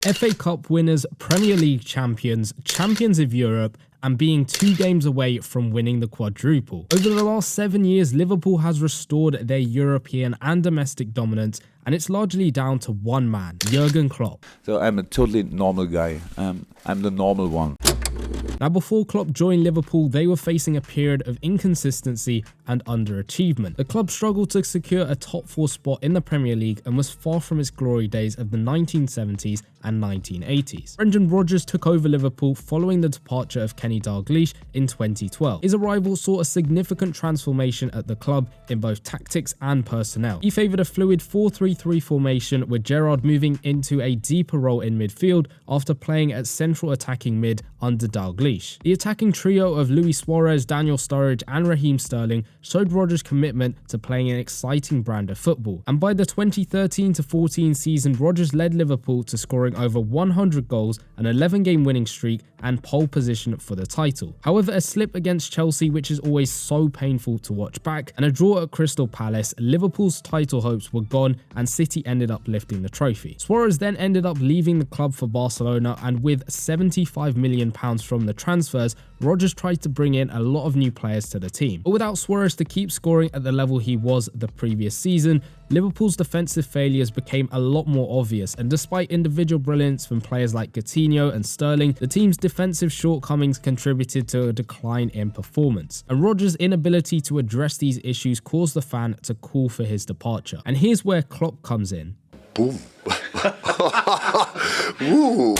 FA Cup winners, Premier League champions, champions of Europe, and being 2 games away from winning the quadruple. Over the last 7 years, Liverpool has restored their European and domestic dominance, and it's largely down to one man, Jurgen Klopp. So I'm a totally normal guy. I'm the normal one. Now, before Klopp joined Liverpool, they were facing a period of inconsistency and underachievement. The club struggled to secure a top 4 spot in the Premier League and was far from its glory days of the 1970s and 1980s. Brendan Rodgers took over Liverpool following the departure of Kenny Dalglish in 2012. His arrival saw a significant transformation at the club in both tactics and personnel. He favoured a fluid 4-3-3 formation, with Gerrard moving into a deeper role in midfield after playing at central attacking mid under Dalglish. The attacking trio of Luis Suarez, Daniel Sturridge and Raheem Sterling showed Rodgers' commitment to playing an exciting brand of football, and by the 2013-14 season, Rodgers led Liverpool to scoring over 100 goals, an 11-game winning streak and pole position for the title. However, a slip against Chelsea, which is always so painful to watch back, and a draw at Crystal Palace, Liverpool's title hopes were gone and City ended up lifting the trophy. Suarez then ended up leaving the club for Barcelona, and with £75 million from the transfers, Rodgers tried to bring in a lot of new players to the team. But without Suarez to keep scoring at the level he was the previous season, Liverpool's defensive failures became a lot more obvious, and despite individual brilliance from players like Coutinho and Sterling, the team's defensive shortcomings contributed to a decline in performance. And Rodgers' inability to address these issues caused the fan to call for his departure. And here's where Klopp comes in. Boom. Ooh.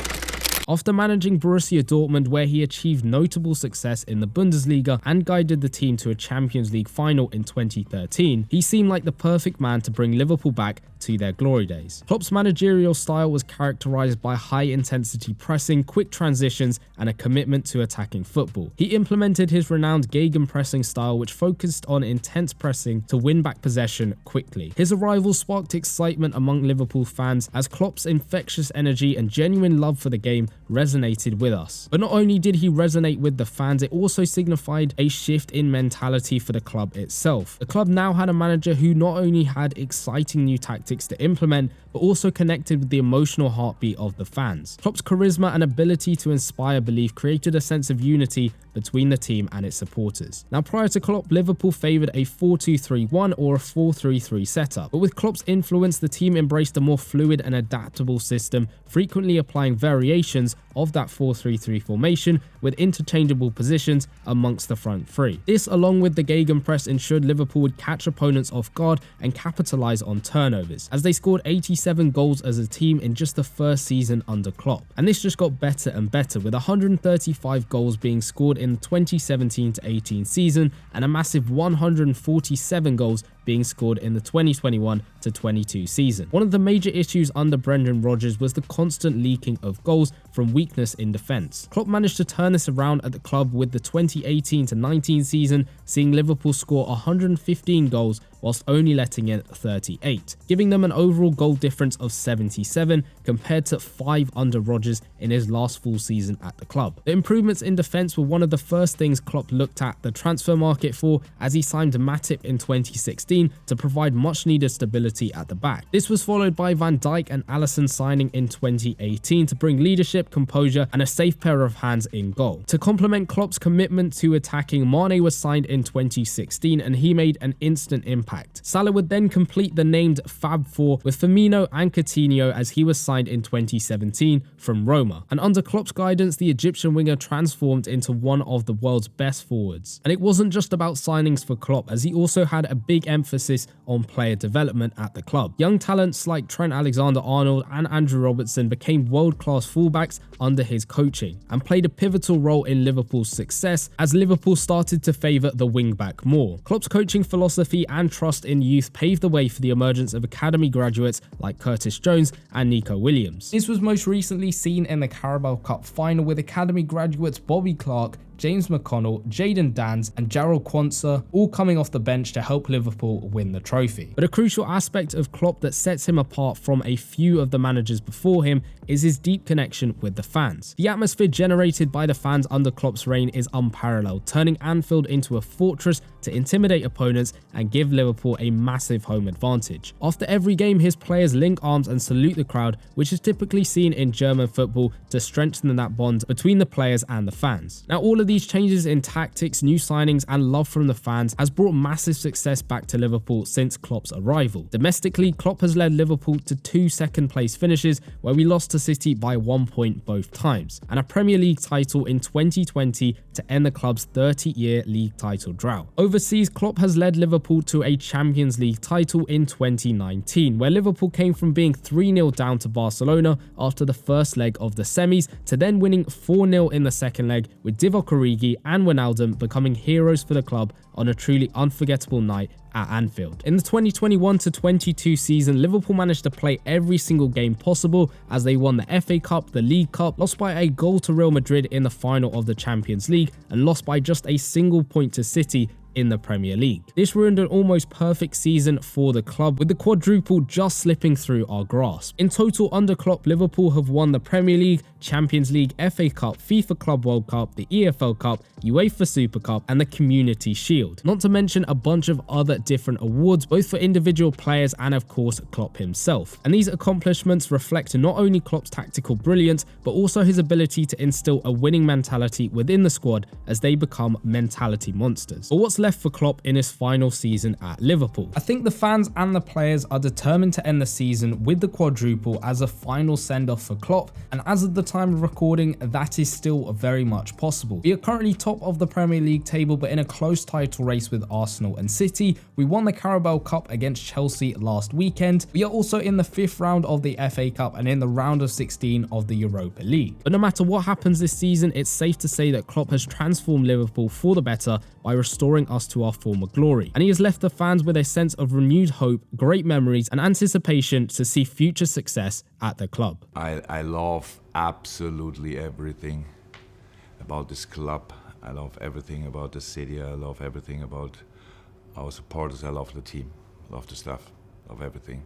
After managing Borussia Dortmund, where he achieved notable success in the Bundesliga and guided the team to a Champions League final in 2013, he seemed like the perfect man to bring Liverpool back to their glory days. Klopp's managerial style was characterized by high-intensity pressing, quick transitions, and a commitment to attacking football. He implemented his renowned gegenpressing style, which focused on intense pressing to win back possession quickly. His arrival sparked excitement among Liverpool fans, as Klopp's infectious energy and genuine love for the game resonated with us. But not only did he resonate with the fans, it also signified a shift in mentality for the club itself. The club now had a manager who not only had exciting new tactics to implement, but also connected with the emotional heartbeat of the fans. Klopp's charisma and ability to inspire belief created a sense of unity between the team and its supporters. Now, prior to Klopp, Liverpool favoured a 4-2-3-1 or a 4-3-3 setup, but with Klopp's influence, the team embraced a more fluid and adaptable system, frequently applying variations of that 4-3-3 formation with interchangeable positions amongst the front three. This, along with the gegenpress, ensured Liverpool would catch opponents off guard and capitalise on turnovers, as they scored 87 goals as a team in just the first season under Klopp. And this just got better and better, with 135 goals being scored in the 2017-18 season and a massive 147 goals being scored in the 2021-22 season. One of the major issues under Brendan Rodgers was the constant leaking of goals from weakness in defence. Klopp managed to turn this around at the club, with the 2018-19 season seeing Liverpool score 115 goals whilst only letting in 38, giving them an overall goal difference of 77 compared to 5 under Rodgers in his last full season at the club. The improvements in defence were one of the first things Klopp looked at the transfer market for, as he signed Matip in 2016 to provide much needed stability at the back. This was followed by Van Dijk and Alisson signing in 2018 to bring leadership, composure and a safe pair of hands in goal. To complement Klopp's commitment to attacking, Mane was signed in 2016 and he made an instant impact. Salah would then complete the named Fab Four with Firmino and Coutinho, as he was signed in 2017 from Roma. And under Klopp's guidance, the Egyptian winger transformed into one of the world's best forwards. And it wasn't just about signings for Klopp, as he also had a big emphasis on player development at the club. Young talents like Trent Alexander-Arnold and Andrew Robertson became world-class fullbacks under his coaching and played a pivotal role in Liverpool's success, as Liverpool started to favour the wing-back more. Klopp's coaching philosophy and trust in youth paved the way for the emergence of academy graduates like Curtis Jones and Nico Williams. This was most recently seen in the Carabao Cup final, with academy graduates Bobby Clark, James McConnell, Jadon Danns and Jarrell Quansah, all coming off the bench to help Liverpool win the trophy. But a crucial aspect of Klopp that sets him apart from a few of the managers before him is his deep connection with the fans. The atmosphere generated by the fans under Klopp's reign is unparalleled, turning Anfield into a fortress to intimidate opponents and give Liverpool a massive home advantage. After every game, his players link arms and salute the crowd, which is typically seen in German football to strengthen that bond between the players and the fans. Now, all of these changes in tactics, new signings and love from the fans has brought massive success back to Liverpool since Klopp's arrival. Domestically, Klopp has led Liverpool to 2 second-place finishes, where we lost to City by 1 point both times, and a Premier League title in 2020 to end the club's 30-year league title drought. Overseas, Klopp has led Liverpool to a Champions League title in 2019, where Liverpool came from being 3-0 down to Barcelona after the first leg of the semis to then winning 4-0 in the second leg, with Divock Origi and Wijnaldum becoming heroes for the club on a truly unforgettable night at Anfield. In the 2021-22 season, Liverpool managed to play every single game possible as they won the FA Cup, the League Cup, lost by a goal to Real Madrid in the final of the Champions League, and lost by just a single point to City in the Premier League. This ruined an almost perfect season for the club, with the quadruple just slipping through our grasp. In total, under Klopp, Liverpool have won the Premier League, Champions League, FA Cup, FIFA Club World Cup, the EFL Cup, UEFA Super Cup and the Community Shield. Not to mention a bunch of other different awards, both for individual players and of course Klopp himself. And these accomplishments reflect not only Klopp's tactical brilliance, but also his ability to instill a winning mentality within the squad as they become mentality monsters. But what's left for Klopp in his final season at Liverpool? I think the fans and the players are determined to end the season with the quadruple as a final send-off for Klopp, and as of the time of recording, that is still very much possible. We are currently top of the Premier League table, but in a close title race with Arsenal and City. We won the Carabao Cup against Chelsea last weekend. We are also in the 5th round of the FA Cup and in the round of 16 of the Europa League. But no matter what happens this season, it's safe to say that Klopp has transformed Liverpool for the better by restoring us to our former glory. And he has left the fans with a sense of renewed hope, great memories and anticipation to see future success at the club. I love absolutely everything about this club. I love everything about the city. I love everything about our supporters. I love the team. I love the staff. I love everything.